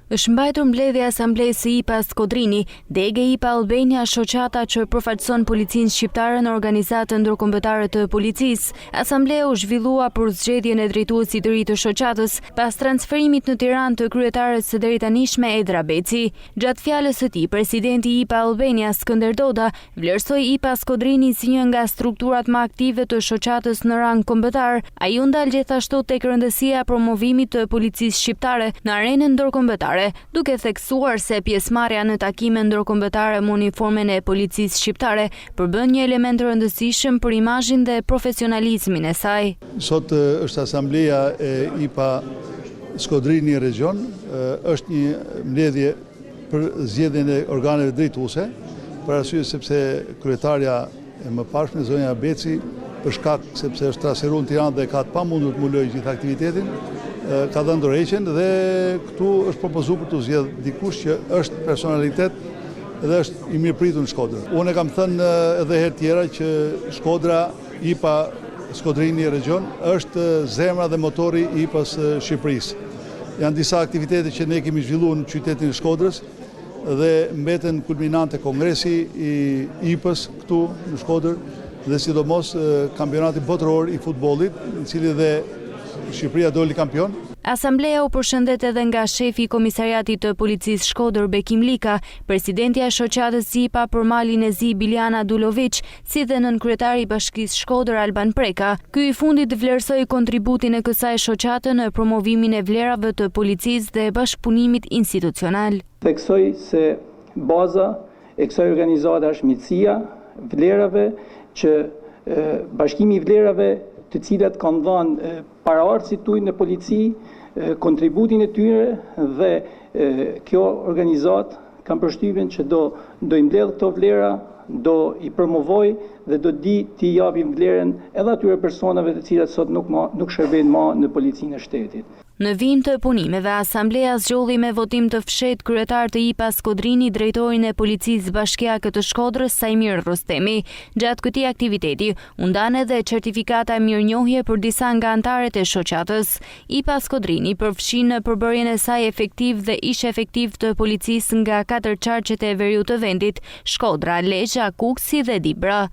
Është mbajtur mbledhja e asamblesë së IPA Skodrini, dege IPA Albania, shoqata që përfaqëson policinë shqiptare në organizatën ndërkombëtare të policisë. Asamblea u zhvillua për zgjedhjen e drejtuesit të ri të shoqatës pas transferimit në Tiranë të kryetares së deritanishme Edra Beci. Gjatë fjalës së tij, presidenti i IPA Albania Skënder Doda vlerësoi IPA Skodrini si një nga strukturat më aktive të shoqatës në rang kombëtar. Ai u ndal gjithashtu tek rëndësia e promovimit të policisë shqiptare në arenën ndërkombëtare, duke theksuar se pjesëmarrja në takime ndërkombëtare me uniformen e policisë shqiptare përbën një element rëndësishëm për imazhin dhe profesionalizmin e saj. Sot është asambleja e IPA Skodrini Region, është një mbledhje për zgjedhjen e organeve drejtuese, për arsye sepse kryetarja e mëparshme zonja Beci, për shkak sepse është trasëruar në Tiranë dhe ka të pamundur të mbulojë gjithë aktivitetin, ka dhënë dorëheqjen dhe këtu është propozuar për të zgjedhur dikush që është personalitet dhe është i mirëpritur në Shkodër. Unë kam thënë edhe herë tjera që Shkodra, IPA Skodrini Region, është zemra dhe motori i IPA-s Shqipërisë. Janë disa aktivitete që ne kemi zhvilluar në qytetin e Shkodrës dhe mbeten kulminante kongresi i IPA-s këtu në Shkodër dhe sidomos kampionati botëror i futbollit, në cili dhe Shqipëria doli kampion. Asamblea u përshëndet edhe nga shefi i Komisariatit të Policisë Shkodër Bekim Lika, presidentja e shoqatës IPA për Malin e Zi Biljana Dulovic, si dhe nënkryetari i Bashkisë Shkodër Alban Preka. Ky i fundit vlerësoi kontributin e kësaj shoqate në promovimin e vlerave të policisë dhe bashkëpunimit institucional. Theksoj se baza e kësaj organizate është miqësia, vlerave që bashkimi i vlerave të cilat kanë dhënë paraardhësit tuaj në polici, kontributin e tyre dhe kjo organizat kanë përshtypjen që do i mbledh këto vlera, do i promovoj dhe do di t'i japim vlerën edhe atyre personave të cilat sot nuk shërbejnë më në policinë e shtetit. Në vim të punimeve, asambleja zgjodhi me votim të fshehtë kryetar të IPA Skodrini drejtorin e policisë bashkiake të Shkodrës Sajmir Rostemi. Gjatë këtij aktiviteti u ndan edhe certifikata e mirënjohje për disa nga anëtarët e shoqatës. IPA Skodrini përfshin në përbërjen e saj efektiv dhe ish efektiv të policisë nga 4 qarqet e veriut të vendit: Shkodra, Lezhë, Kuksi dhe Dibra.